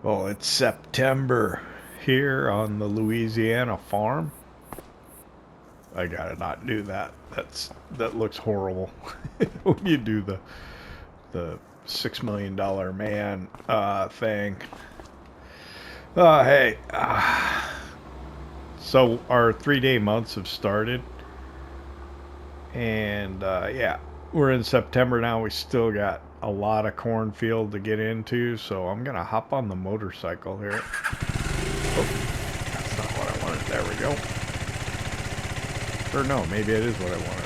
Well, it's September here on the Louisiana Farm. I gotta not do that. That looks horrible. When you do the $6 million man thing. Hey. So our 3-day months have started, and yeah, we're in September now. We still got a lot of cornfield to get into, so I'm gonna hop on the motorcycle here. Oh, that's not what I wanted. There we go. Or no, maybe it is what I wanted.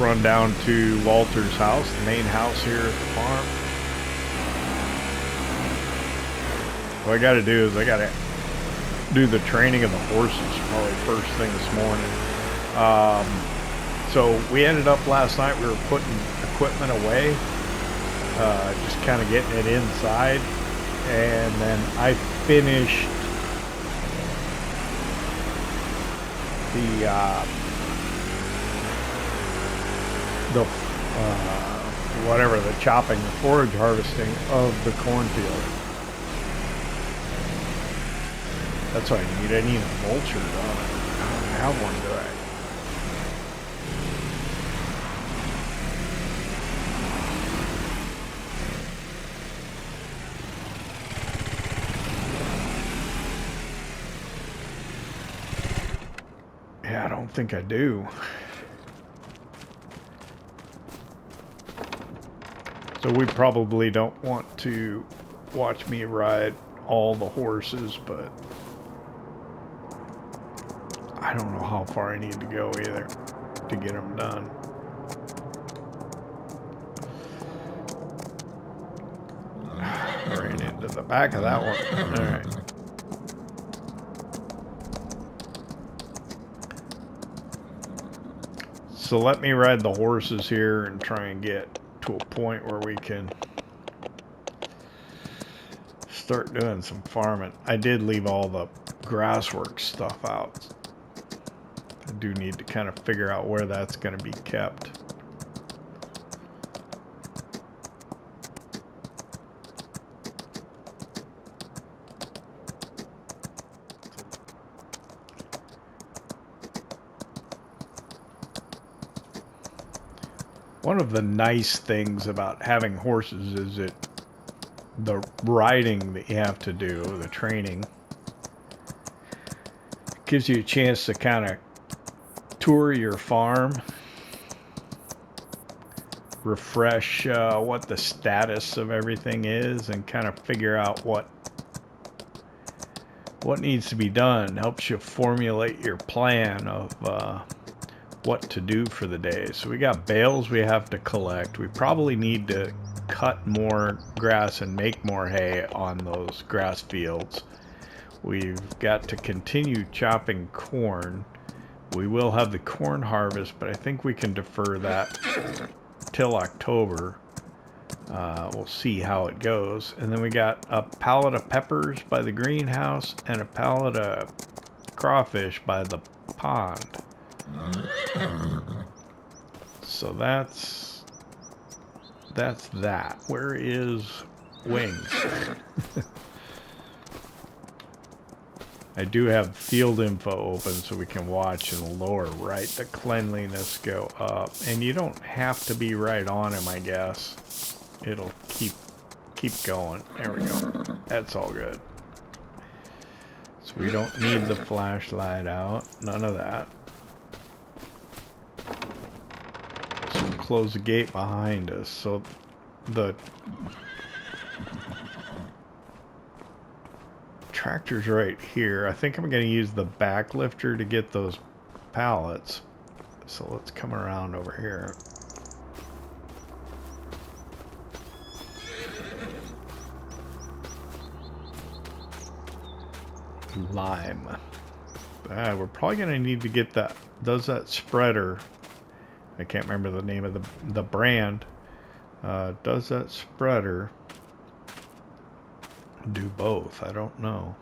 Run down to Walter's house, the main house here at the farm. What I gotta do is I gotta do the training of the horses probably first thing this morning. So we ended up last night, we were putting equipment away, just kind of getting it inside, and then I finished the chopping, the forage harvesting of the cornfield. That's what I need. I need a mulcher on it. I don't have one, do I? Yeah, I don't think I do. So we probably don't want to watch me ride all the horses, but I don't know how far I need to go either to get them done. Ran into the back of that one. All right. So let me ride the horses here and try and get to a point where we can start doing some farming. I did leave all the grasswork stuff out. I do need to kind of figure out where that's going to be kept. One of the nice things about having horses is the riding that you have to do, the training, gives you a chance to kind of tour your farm, refresh what the status of everything is, and kind of figure out what needs to be done. Helps you formulate your plan of what to do for the day. So we got bales we have to collect. We probably need to cut more grass and make more hay on those grass fields. We've got to continue chopping corn. We will have the corn harvest, but I think we can defer that till October. We'll see how it goes. And then we got a pallet of peppers by the greenhouse and a pallet of crawfish by the pond. So that's that. Where is Wings? I do have field info open so we can watch in the lower right the cleanliness go up. And you don't have to be right on him, I guess. It'll keep going. There we go. That's all good. So we don't need the flashlight out. None of that. So we'll close the gate behind us. So the tractor's right here. I think I'm going to use the back lifter to get those pallets. So let's come around over here. Lime. We're probably going to need to get that. Does that spreader? I can't remember the name of the brand. Does that spreader do both? I don't know.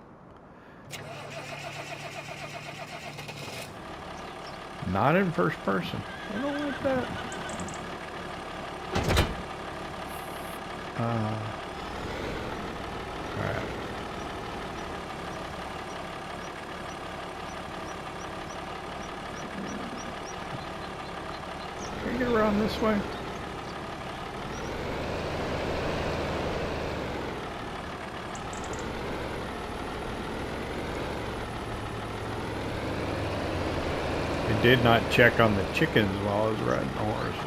Not in first person. I don't like that. Alright. Can I get around this way? I did not check on the chickens while I was riding the horses.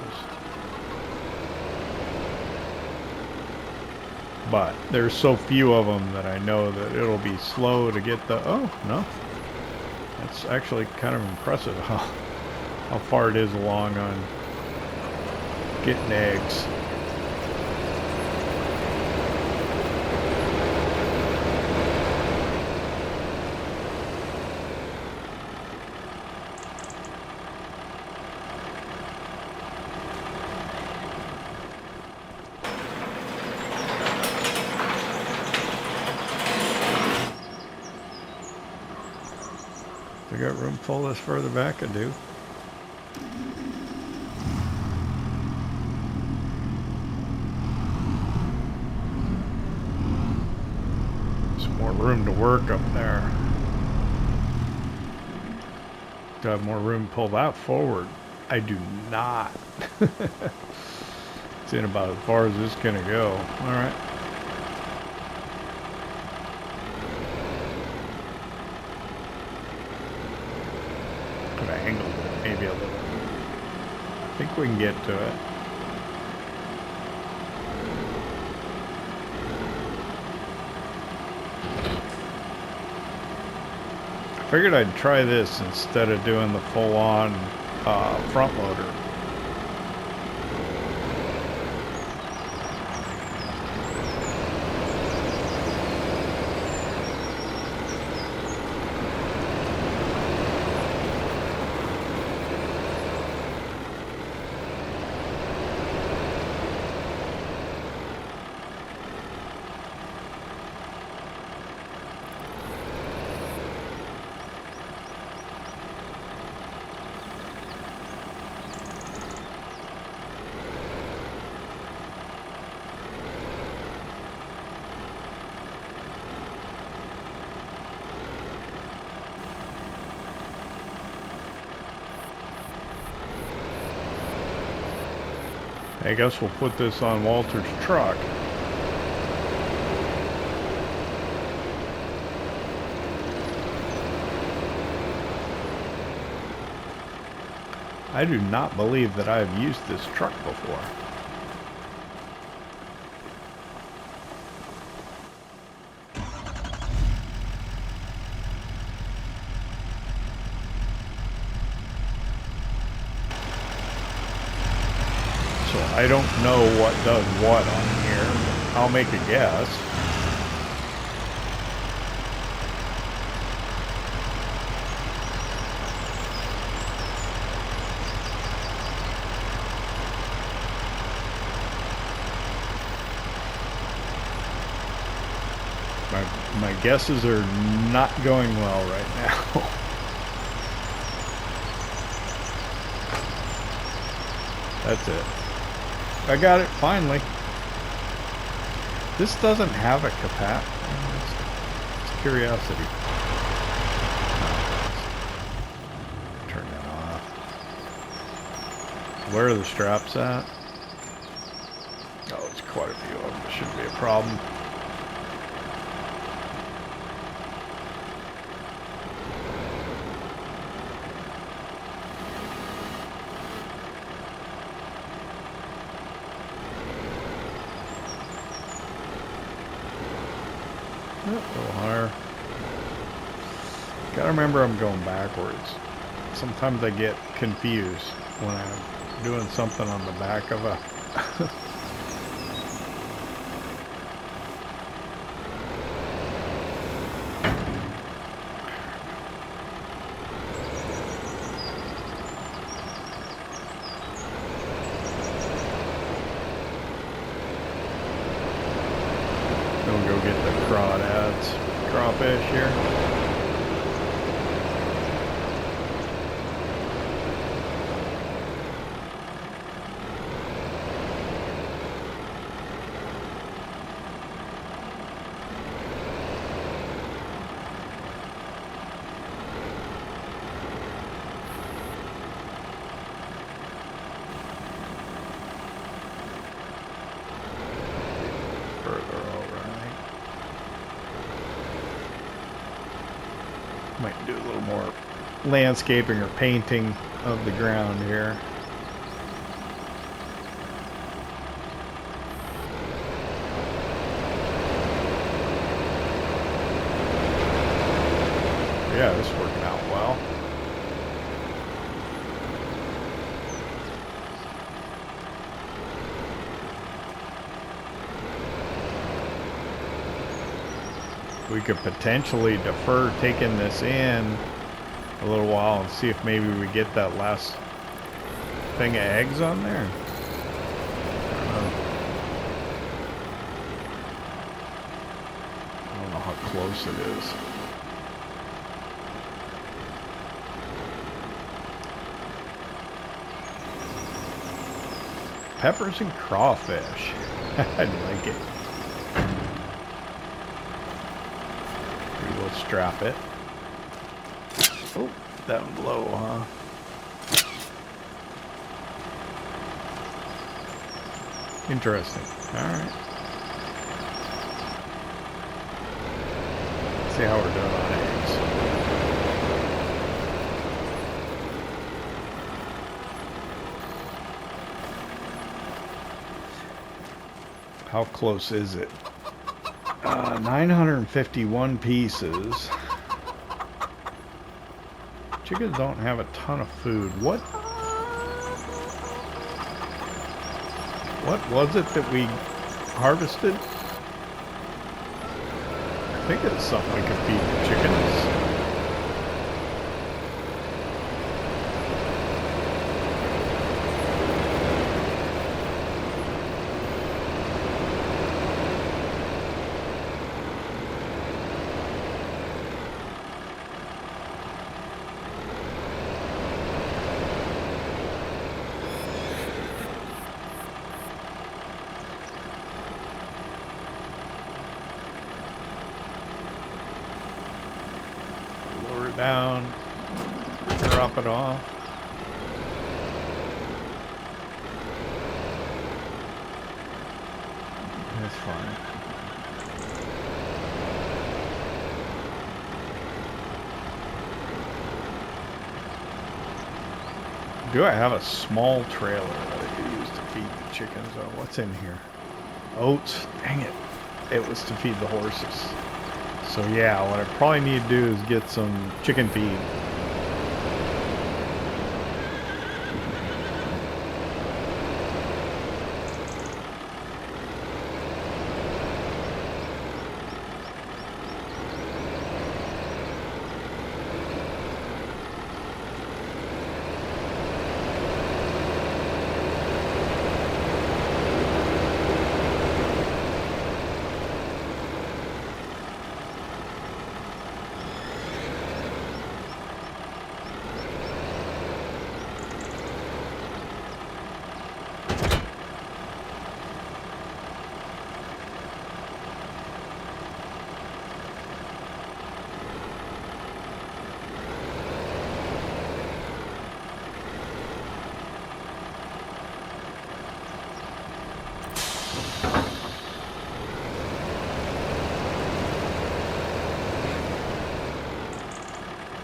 But there's so few of them that I know that it'll be slow to get the... Oh, no. That's actually kind of impressive how far it is along on getting eggs. I got room full this further back, I do. Some more room to work up there. Do I have more room to pull that forward? I do not. It's in about as far as this is gonna go. Alright. Angled it maybe a little. I think we can get to it. I figured I'd try this instead of doing the full-on front loader. I guess we'll put this on Walter's truck. I do not believe that I have used this truck before. I don't know what does what on here. I'll make a guess. My guesses are not going well right now. That's it. I got it, finally. This doesn't have a capat. It's curiosity. Turn that off. Where are the straps at? Oh, there's quite a few of them. It shouldn't be a problem. A little higher. Gotta remember I'm going backwards. Sometimes I get confused when I'm doing something on the back of a... Gonna go get the crawfish here. landscaping or painting of the ground here. Yeah, this is working out well. We could potentially defer taking this in a little while and see if maybe we get that last thing of eggs on there. I don't know how close it is. Peppers and crawfish. I like it. We will strap it. Oh, down low, huh? Interesting. Alright. See how we're doing on eggs. How close is it? 951 pieces. Chickens don't have a ton of food. What was it that we harvested? I think it's something we could feed the chickens. Down, drop it off. That's fine. Do I have a small trailer that I could use to feed the chickens? Oh, what's in here? Oats. Dang it. It was to feed the horses. So yeah, what I probably need to do is get some chicken feed.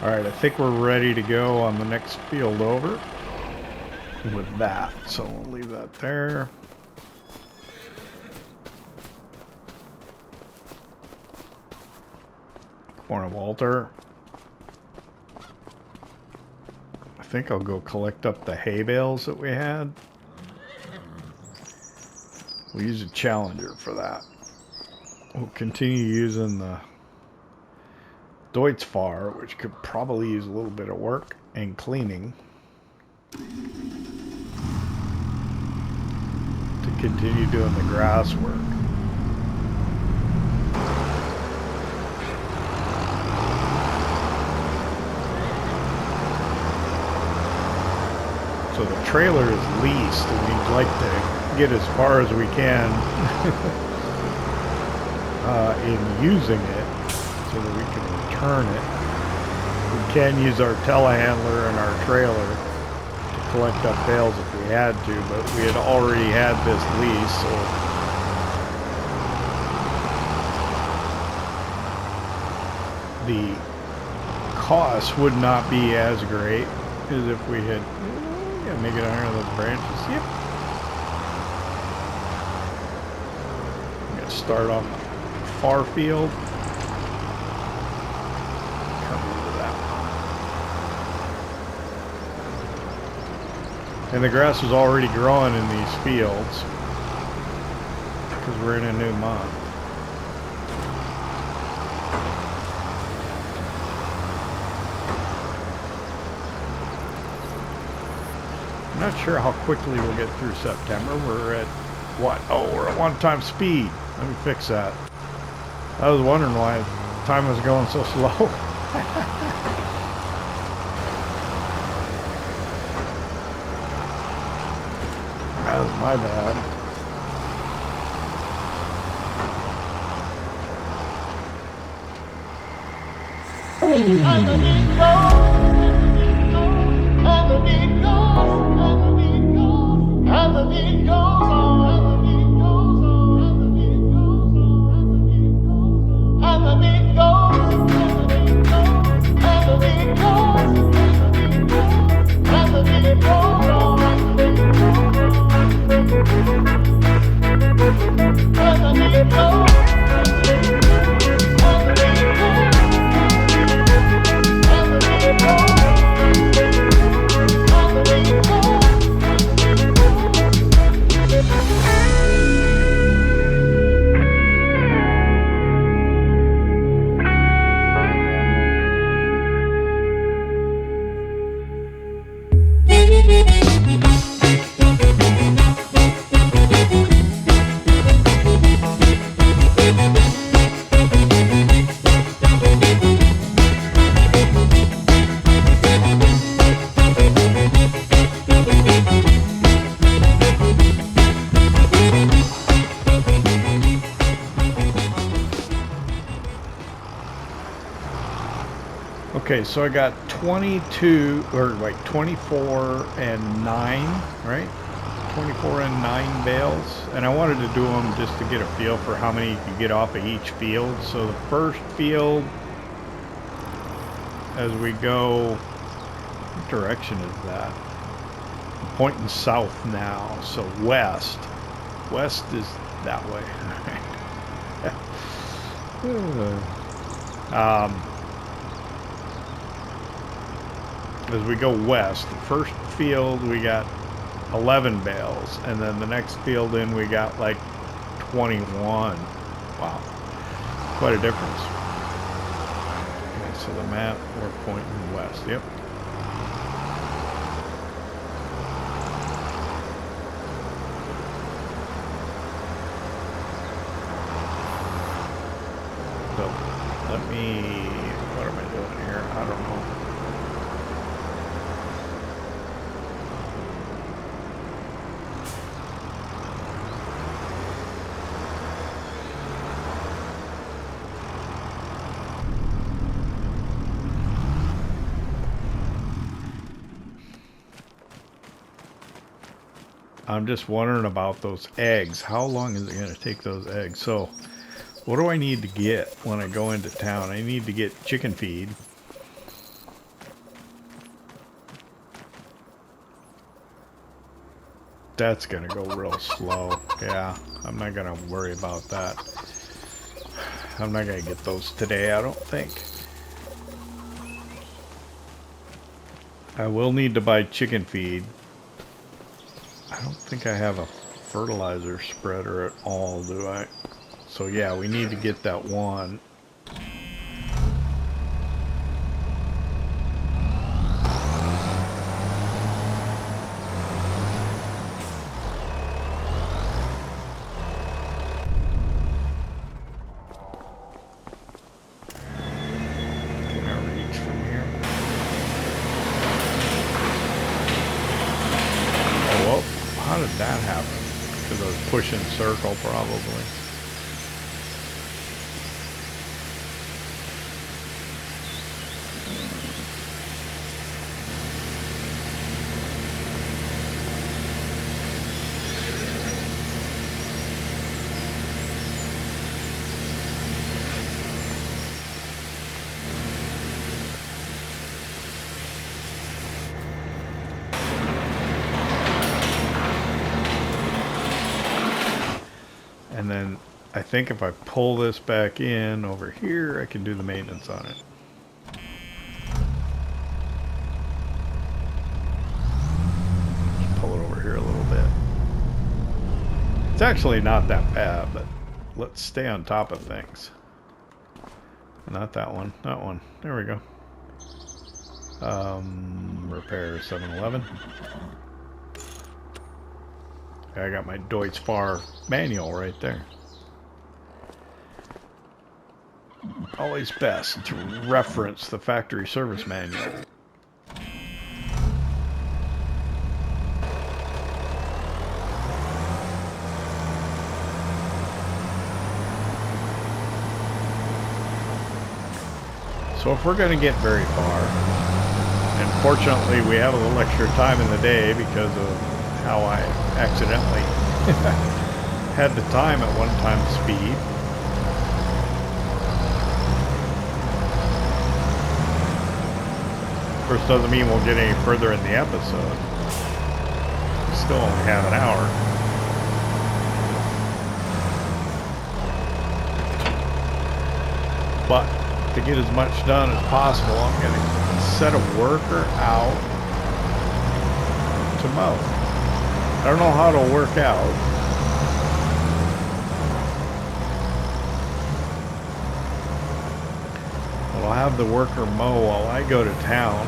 Alright, I think we're ready to go on the next field over with that. So we'll leave that there. Corner Walter. I think I'll go collect up the hay bales that we had. We'll use a Challenger for that. We'll continue using the Deutzfahr, which could probably use a little bit of work and cleaning to continue doing the grass work. So the trailer is leased, and we'd like to get as far as we can in using it so that we can return it. We can use our telehandler and our trailer to collect up bales if we had to, but we had already had this lease, so the cost would not be as great as if we had, yeah, make it under those branches. Yep. I'm gonna start off far field. Come into that one. And the grass was already growing in these fields because we're in a new month. I'm not sure how quickly we'll get through September. We're at what? Oh, we're at 1 times speed. Let me fix that. I was wondering why time was going so slow. That was my bad. Okay, so I got 22, or wait, 24 and 9, right? 24 and 9 bales, and I wanted to do them just to get a feel for how many you could get off of each field. So the first field, as we go, what direction is that? I'm pointing south now, so west. West is that way. As we go west, the first field we got 11 bales, and then the next field in we got like 21. Wow, quite a difference. Okay, so the map, we're pointing west. Yep. So let me, what am I doing here? I don't know. I'm just wondering about those eggs. How long is it going to take those eggs? So, what do I need to get when I go into town? I need to get chicken feed. That's going to go real slow. Yeah, I'm not going to worry about that. I'm not going to get those today, I don't think. I will need to buy chicken feed. I don't think I have a fertilizer spreader at all, do I? So yeah, we need to get that one. That happened because I was pushing circle probably. And then I think if I pull this back in over here, I can do the maintenance on it. Just pull it over here a little bit. It's actually not that bad, but let's stay on top of things. Not that one, that one. There we go. Repair 7-Eleven. I got my Deutz Fahr manual right there. Always best to reference the factory service manual. So if we're going to get very far, and fortunately we have a little extra time in the day because of how I accidentally had the time at one time speed. Of course, doesn't mean we'll get any further in the episode. We still only have an hour. But to get as much done as possible, I'm going to set a worker out to mow. I don't know how it'll work out. But I'll have the worker mow while I go to town.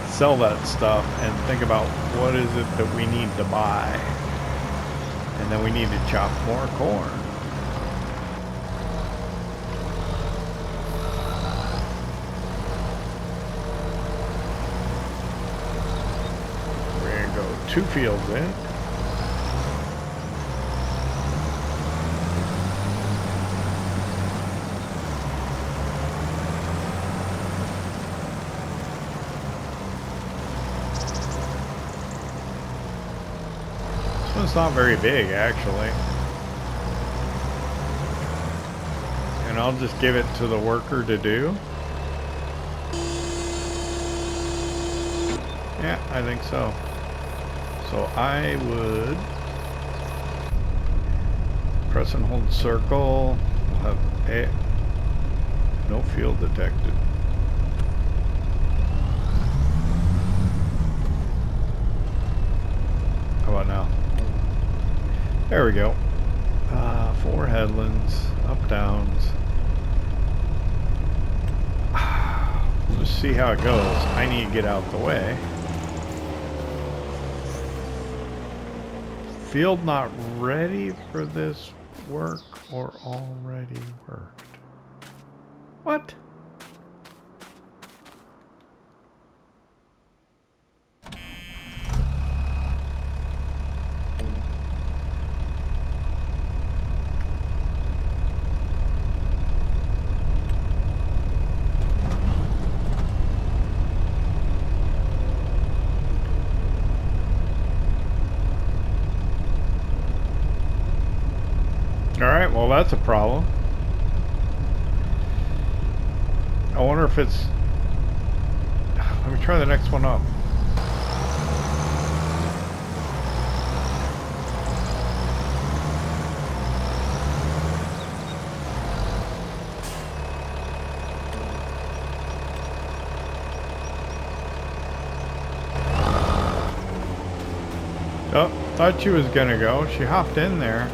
Sell that stuff and think about what is it that we need to buy. And then we need to chop more corn. We're going to go 2 fields in. It's not very big, actually. And I'll just give it to the worker to do. Yeah, I think so. So I would press and hold circle. We'll have no field detected. How about now? There we go. 4 headlands, up downs. We'll just see how it goes. I need to get out the way. Field not ready for this work or already worked? What? Alright, well that's a problem. I wonder if it's... Let me try the next one up. Oh, thought she was gonna go. She hopped in there.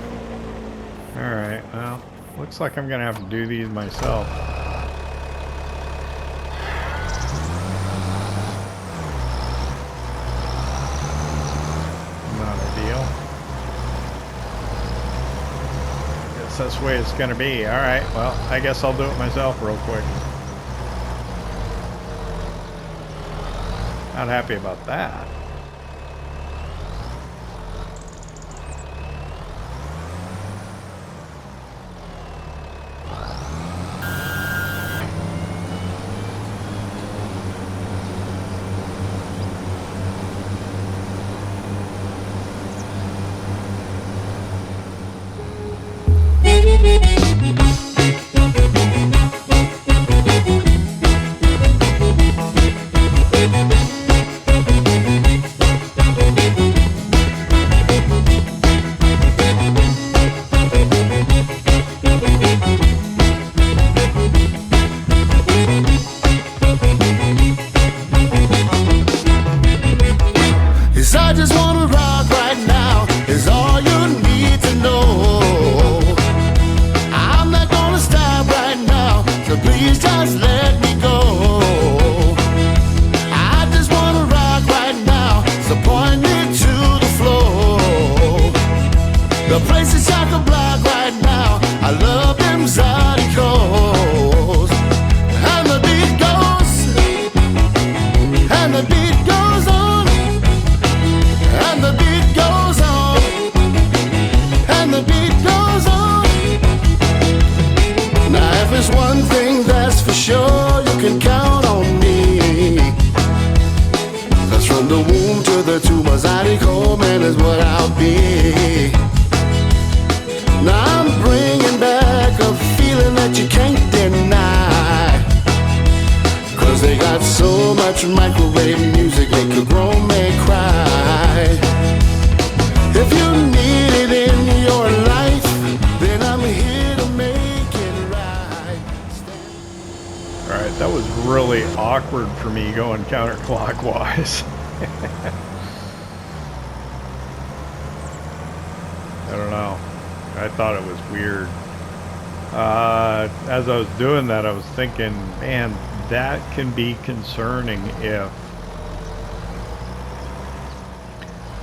Alright, well, looks like I'm gonna have to do these myself. Not ideal. Guess that's the way it's gonna be. Alright, well, I guess I'll do it myself real quick. Not happy about that. can count on me. Cause from the womb to the tomb, a zydeco man is what I'll be. Now I'm bringing back a feeling that you can't deny. Cause they got so much microwave music, make a grown man cry. If you need it in your life, then I'm here to make it right. Alright, that was really awkward for me going counterclockwise. I don't know. I thought it was weird. As I was doing that, I was thinking, man, that can be concerning if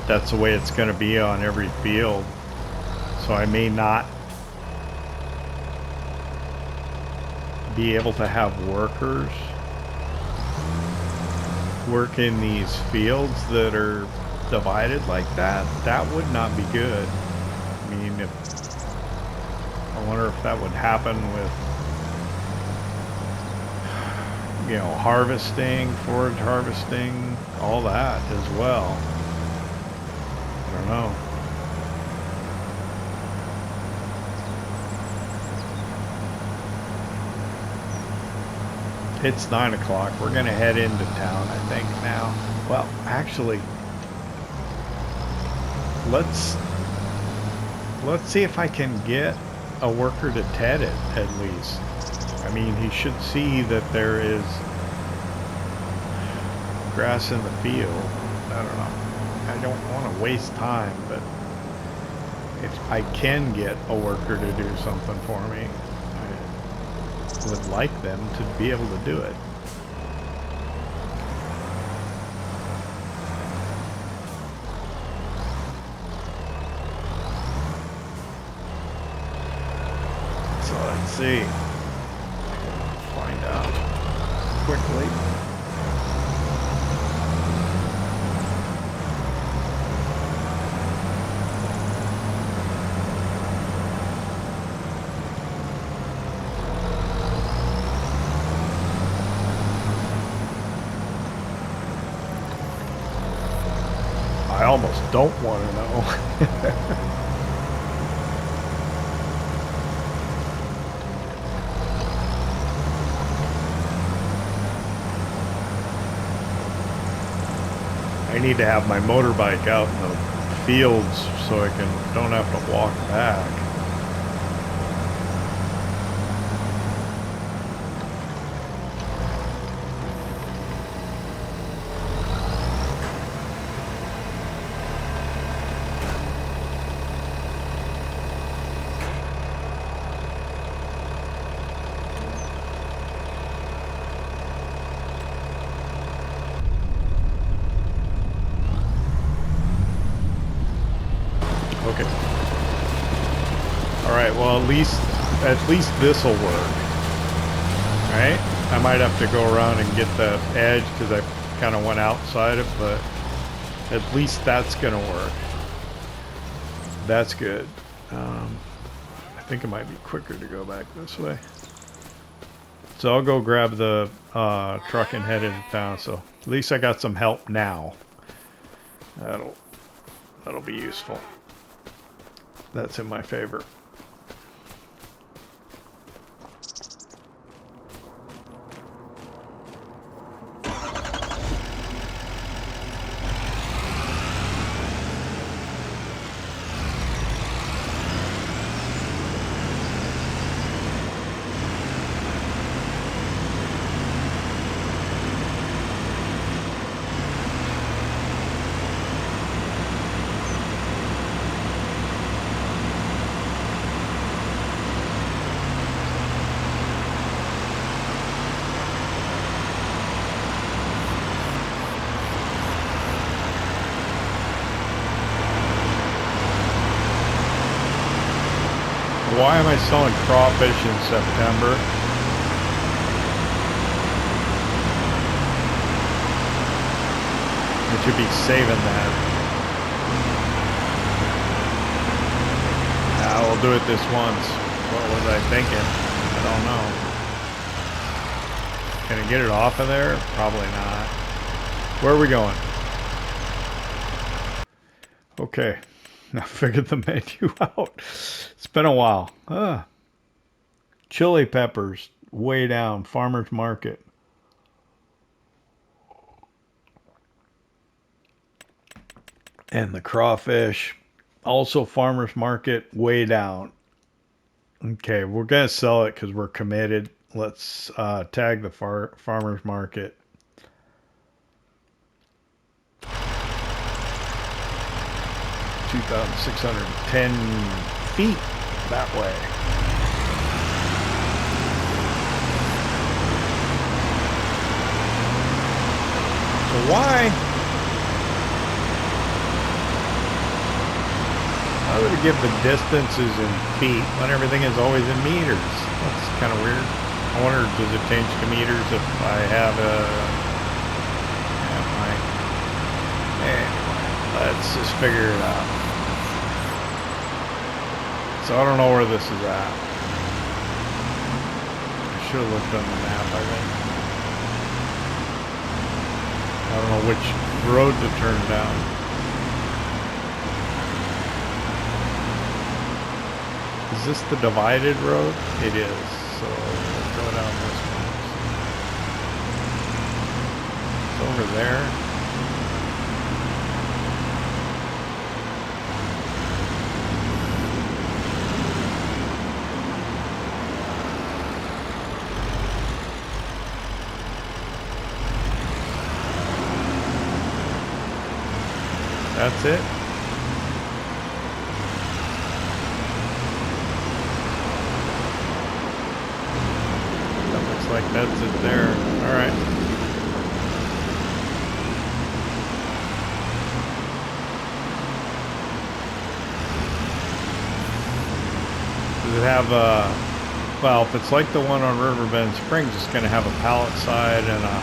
that's the way it's going to be on every field. So I may not be able to have workers work in these fields that are divided like that. That would not be good. I mean, I wonder if that would happen with, you know, harvesting, forage harvesting, all that as well. I don't know. It's 9 o'clock. We're gonna head into town, I think, now. Well, actually, let's see if I can get a worker to TED it, at least. I mean, he should see that there is grass in the field. I don't know. I don't want to waste time, but if I can get a worker to do something for me, I would like them to be able to do it. So let's see. Find out quickly. I almost don't want to know. I need to have my motorbike out in the fields so I don't have to walk back. Okay. Alright, well at least this'll work. Right? I might have to go around and get the edge because I kind of went outside it, but at least that's gonna work. That's good. I think it might be quicker to go back this way. So I'll go grab the truck and head into town, so at least I got some help now. That'll be useful. That's in my favor. Why am I selling crawfish in September? I should be saving that. We'll do it this once. What was I thinking? I don't know. Can I get it off of there? Probably not. Where are we going? Okay. I figured the menu out. It's been a while. Chili peppers, way down. Farmer's Market. And the crawfish, also Farmer's Market, way down. Okay, we're going to sell it because we're committed. Let's tag the Farmer's Market. 2,610 feet that way. So why would it give the distances in feet when everything is always in meters? That's kind of weird. I wonder, does it change to meters if I have anyway, let's just figure it out. So I don't know where this is at. I should have looked on the map, I think. I don't know which road to turn down. Is this the divided road? It is. So let's go down this one. It's over there. That's it. That looks like that's it there. All right. Does it have well, if it's like the one on Riverbend Springs, it's going to have a pallet side and a,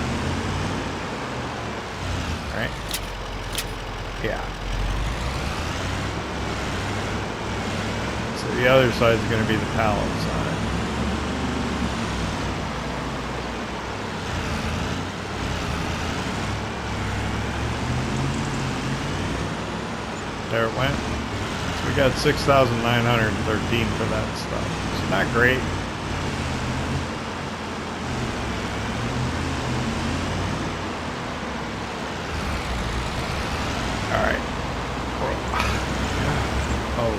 right? Yeah. So the other side is going to be the pallet side. There it went. So we got 6,913 for that stuff. It's not great. All right. Oh.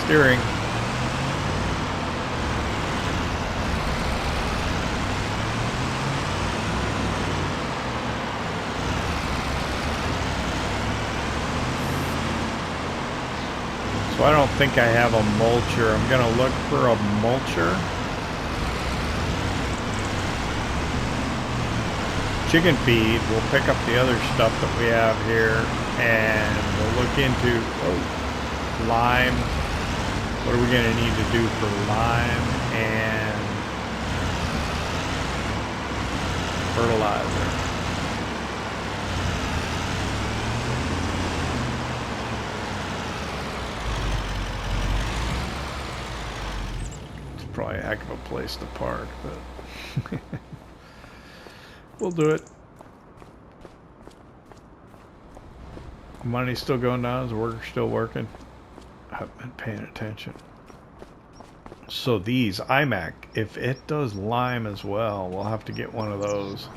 Steering. So I don't think I have a mulcher. I'm going to look for a mulcher. Chicken feed. We'll pick up the other stuff that we have here, and we'll look into lime. What are we going to need to do for lime and fertilizer? It's probably a heck of a place to park, but we'll do it. Money's still going down. Is the worker still working? I haven't been paying attention. So these iMac, if it does lime as well, we'll have to get one of those.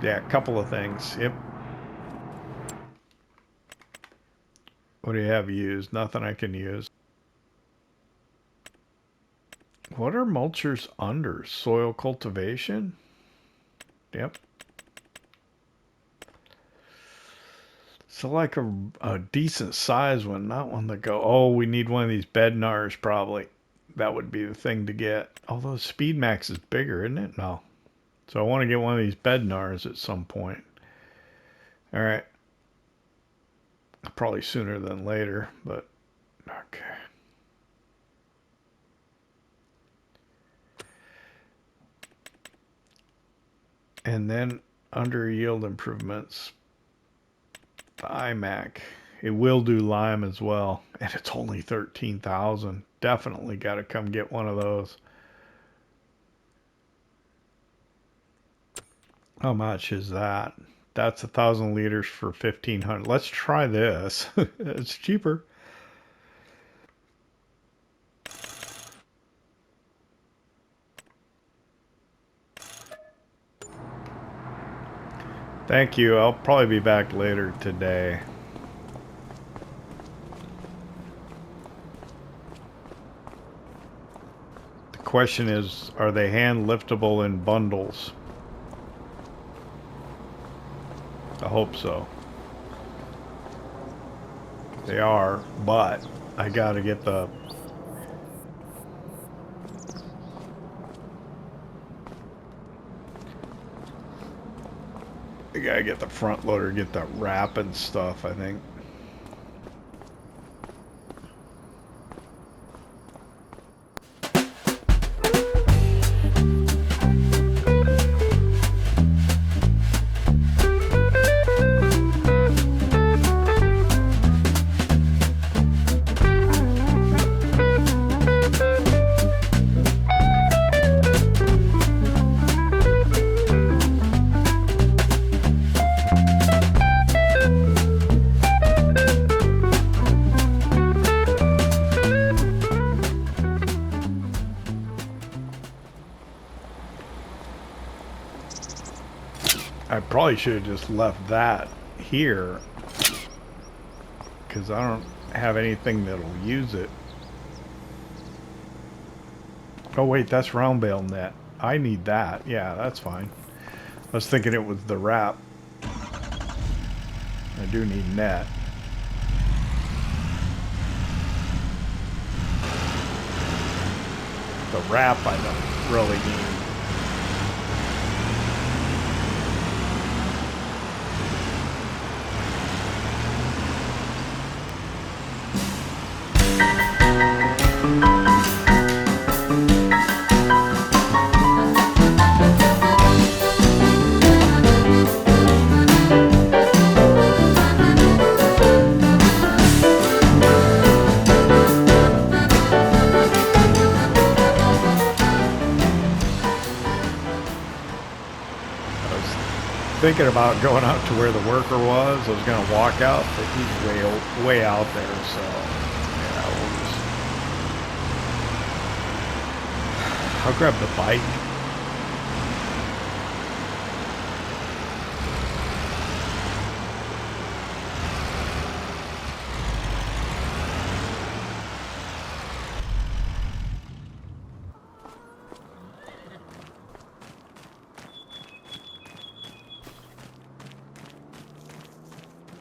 Yeah, a couple of things. Yep. What do you have used? Nothing I can use. What are mulchers under? Soil cultivation? Yep. So like a decent size one, not one that go, oh, we need one of these Bednars probably. That would be the thing to get. Although Speedmax is bigger, isn't it? No. So I want to get one of these Bednars at some point. All right. Probably sooner than later, but okay. And then under yield improvements, the iMac. It will do lime as well. And it's only 13,000. Definitely got to come get one of those. How much is that? That's 1,000 liters for 1,500. Let's try this. It's cheaper. Thank you. I'll probably be back later today. The question is, are they hand liftable in bundles? I hope so. They are, but I gotta get the... I gotta get the front loader, get that wrap and stuff, I think. I probably should have just left that here because I don't have anything that'll use it. Oh wait, that's round bale net. I need that. Yeah, that's fine. I was thinking it was the wrap. I do need net. The wrap I don't really need. Thinking about going out to where the worker was. I was going to walk out, but he's way out there, so yeah, we'll just... I'll grab the bike.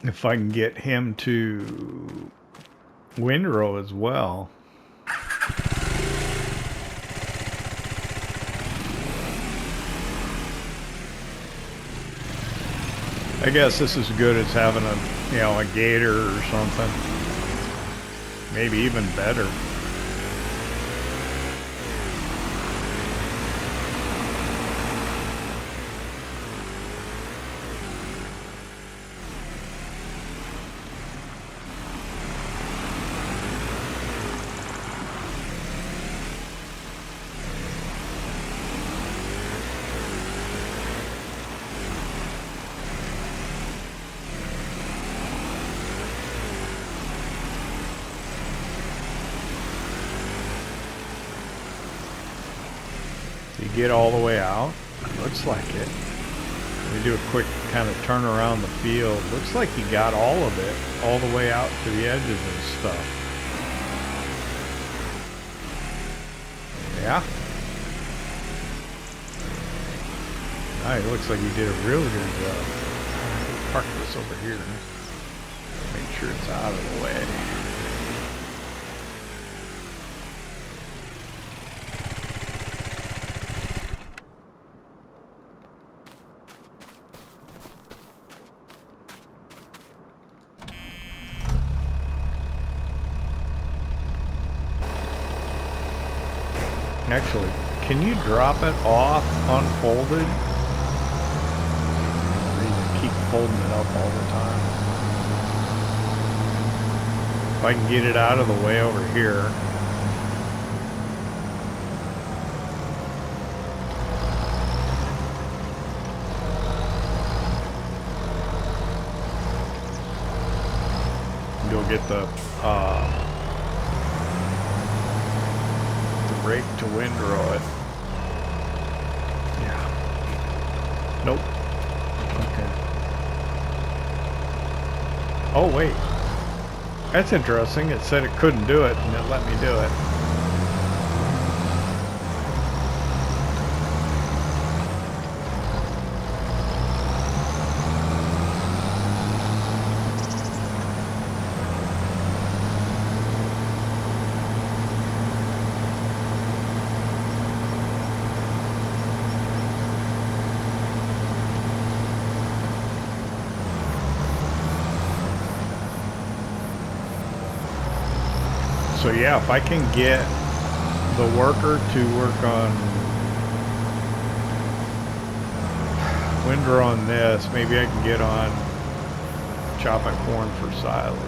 If I can get him to windrow as well. I guess this is good as having a, you know, a gator or something. Maybe even better. Get all the way out. Looks like it. Let me do a quick kind of turn around the field. Looks like he got all of it, all the way out to the edges and stuff. Yeah. It looks like he did a real good job. Park this over here. Make sure it's out of the way. Actually, can you drop it off unfolded? Or you keep folding it up all the time? If I can get it out of the way over here. Go get the rake to windrow it. Yeah. Nope. Okay. Oh wait. That's interesting. It said it couldn't do it, and it let me do it. So yeah, if I can get the worker to work on windrow on this, maybe I can get on chopping corn for silage.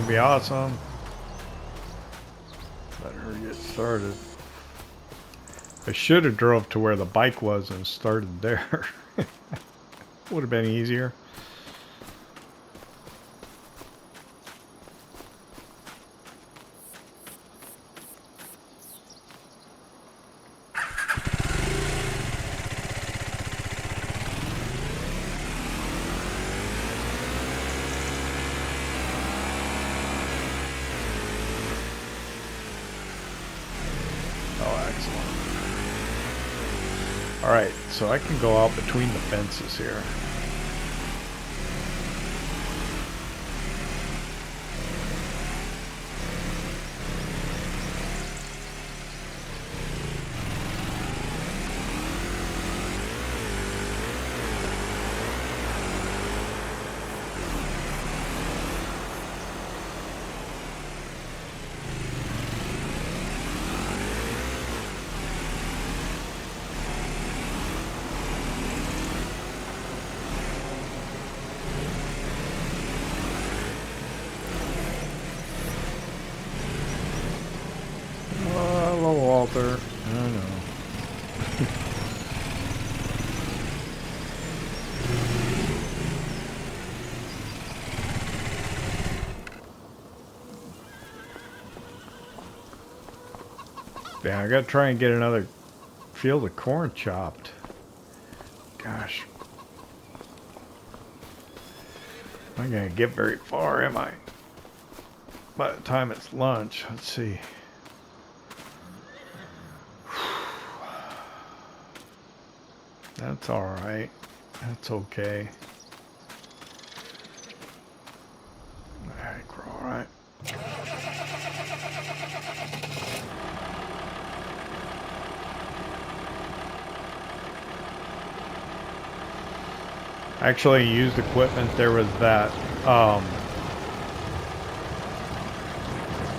Be awesome. Let her get started. I should have drove to where the bike was and started there. Would have been easier. Alright, so I can go out between the fences here. Walter. I don't know. Yeah, I gotta try and get another field of corn chopped. Gosh. I'm not gonna get very far, am I? By the time it's lunch, let's see. That's alright. That's okay. Alright, alright. Actually used equipment. There was that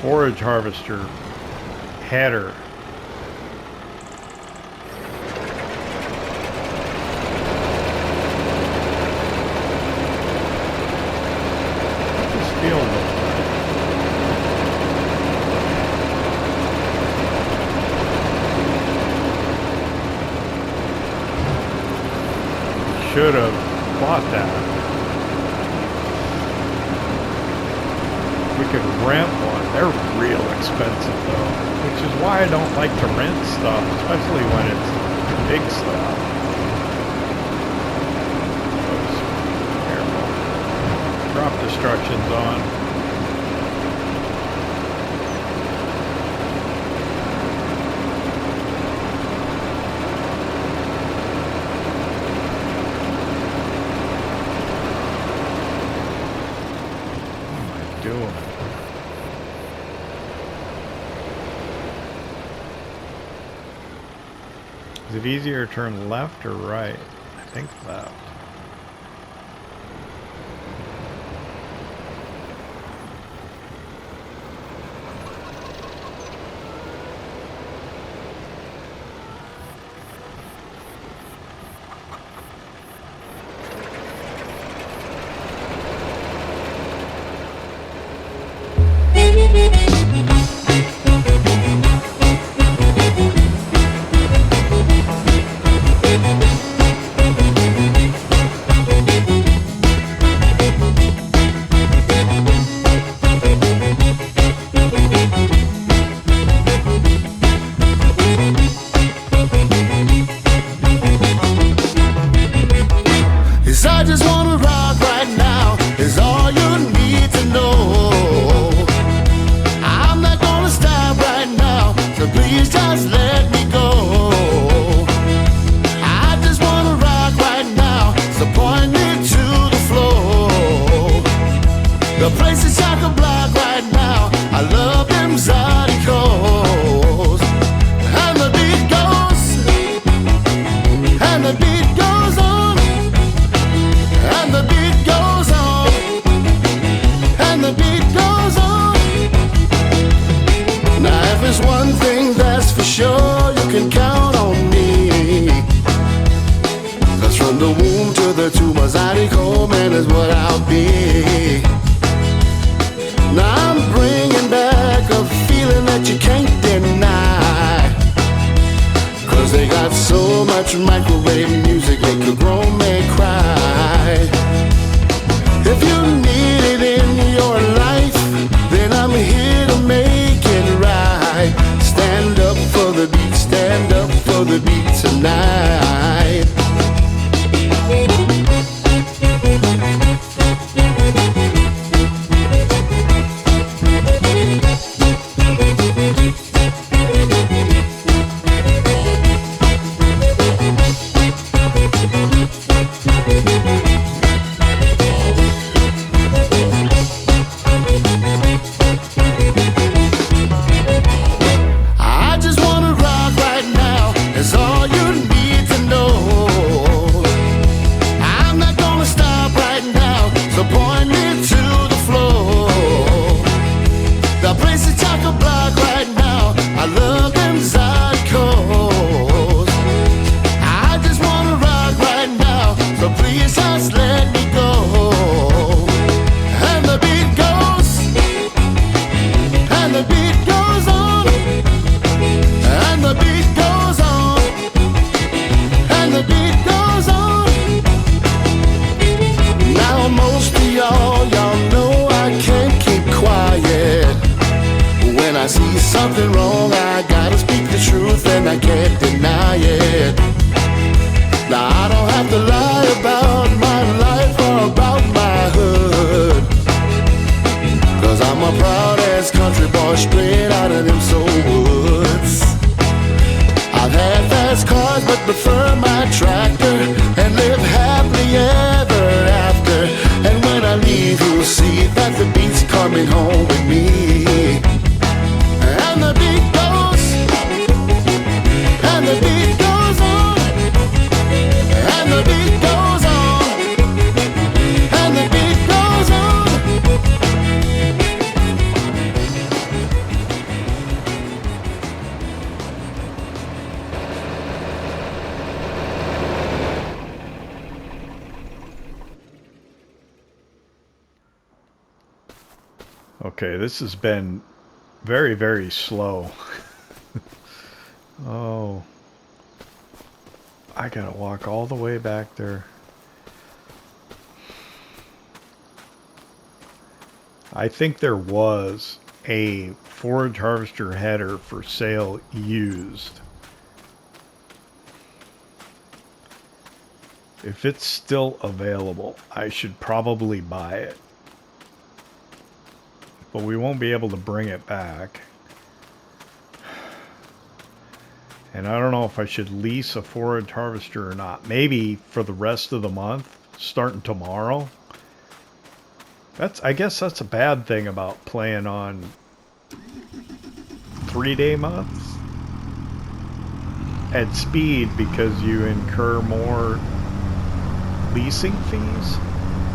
forage harvester header. should have bought that. We could rent one. They're real expensive though, which is why I don't like to rent stuff, especially when it's big stuff. Oops. Careful. Drop destructions on. Is it easier to turn left or right? I think left. Okay, this has been very, very slow. Oh. I gotta walk all the way back there. I think there was a forage harvester header for sale used. If it's still available, I should probably buy it. But we won't be able to bring it back. And I don't know if I should lease a forage harvester or not. Maybe for the rest of the month, starting tomorrow. I guess that's a bad thing about playing on 3-day months at speed, because you incur more leasing fees,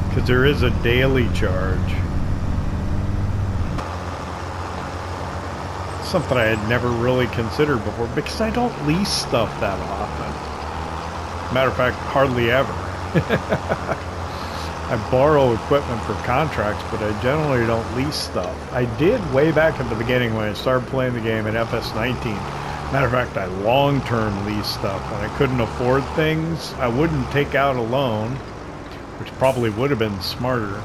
because there is a daily charge. Something I had never really considered before, because I don't lease stuff that often. Matter of fact, hardly ever. I borrow equipment for contracts, but I generally don't lease stuff. I did way back at the beginning when I started playing the game at FS19. Matter of fact, I long-term leased stuff. When I couldn't afford things, I wouldn't take out a loan, which probably would have been smarter.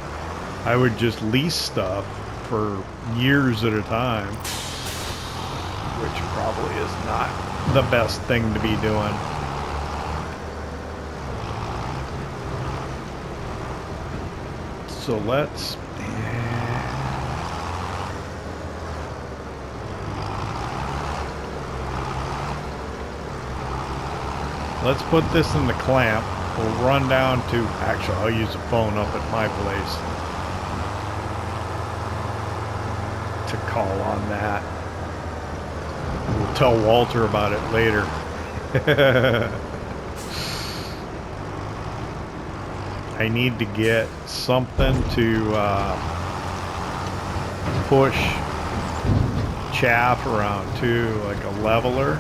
I would just lease stuff for years at a time, which probably is not the best thing to be doing. So let's put this in the clamp. We'll run down to, actually I'll use the phone up at my place to call on that. We'll tell Walter about it later. I need to get something to push chaff around too, like a leveler.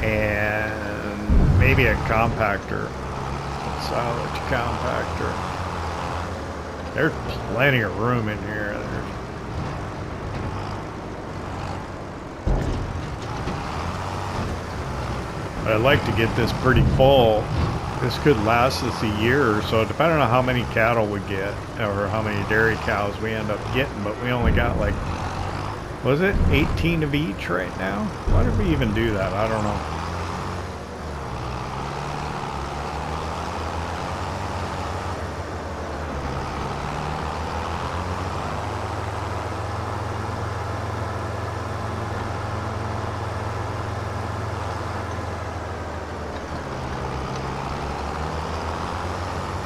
And maybe a compactor, a silage compactor. There's plenty of room in here. But I'd like to get this pretty full. This could last us a year or so, depending on how many cattle we get, or how many dairy cows we end up getting. But we only got like, was it 18 of each right now? Why did we even do that? I don't know.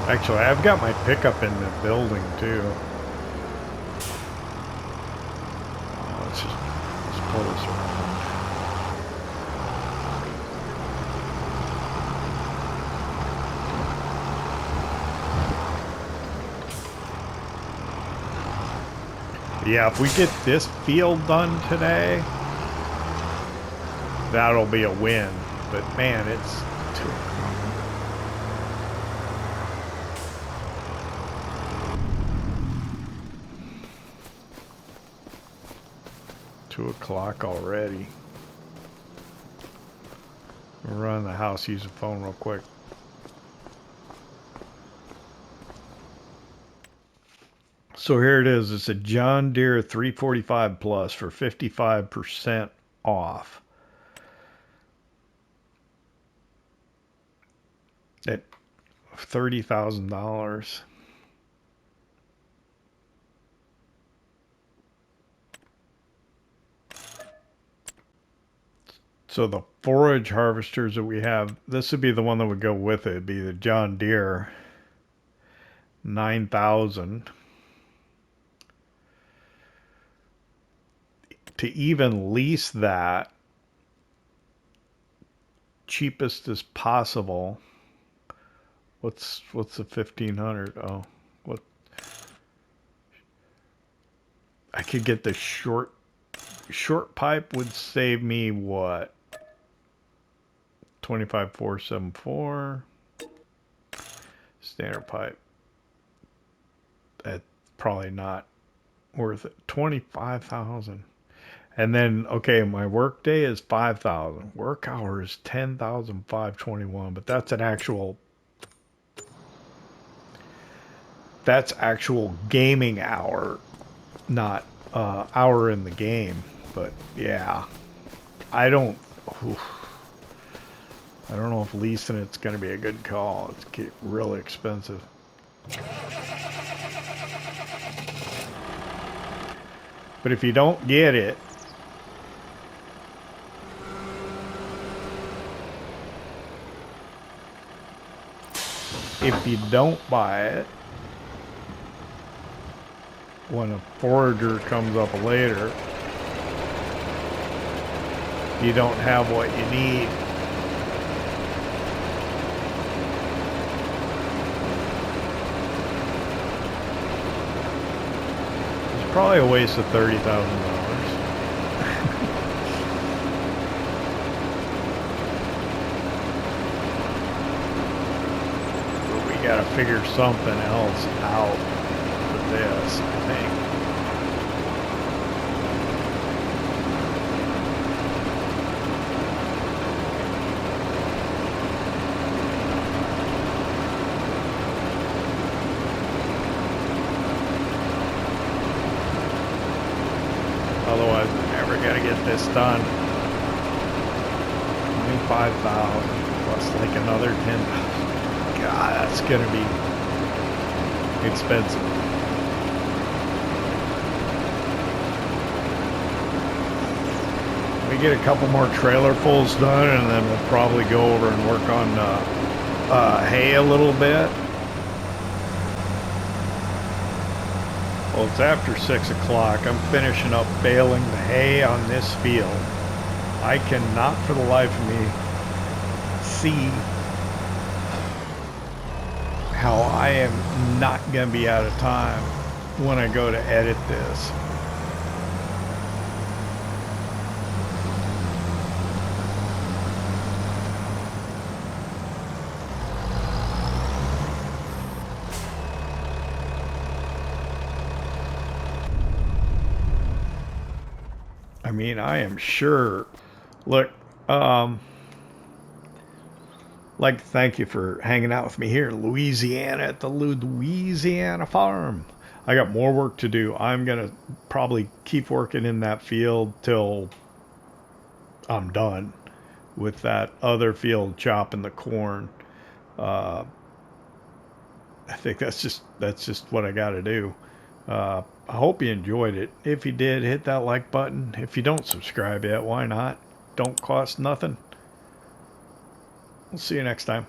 Actually, I've got my pickup in the building too. Let's pull this around. Yeah, if we get this field done today, that'll be a win. But man, it's too. 2 o'clock already. We'll run in the house, use the phone real quick. So here it is. It's a John Deere 345 Plus for 55% off. At $30,000. So the forage harvesters that we have, this would be the one that would go with it. It'd be the John Deere 9000. To even lease that, cheapest as possible. What's the 1500? Oh, what? I could get the short pipe would save me what? 25,474. Standard pipe. That's probably not worth it. 25,000. And then, okay, my work day is 5,000. Work hour is 10,521, but that's an actual, that's actual gaming hour, not hour in the game. But yeah, I don't, oof, I don't know if leasing it's going to be a good call. It's really expensive. But if you don't get it, if you don't buy it, when a forager comes up later, you don't have what you need. It's probably a waste of $30,000. Got to figure something else out for this, I think. Otherwise, we're never going to get this done. 25,000 plus like another 10,000. God, that's gonna be expensive. We get a couple more trailer pulls done, and then we'll probably go over and work on hay a little bit. Well, it's after 6 o'clock. I'm finishing up baling the hay on this field. I cannot for the life of me see how I am not going to be out of time when I go to edit this. I mean, I am sure. Look, like to thank you for hanging out with me here in Louisiana at the Louisiana Farm. I got more work to do. I'm going to probably keep working in that field till I'm done with that other field chopping the corn. I think that's just what I got to do. I hope you enjoyed it. If you did, hit that like button. If you don't subscribe yet, why not? Don't cost nothing. We'll see you next time.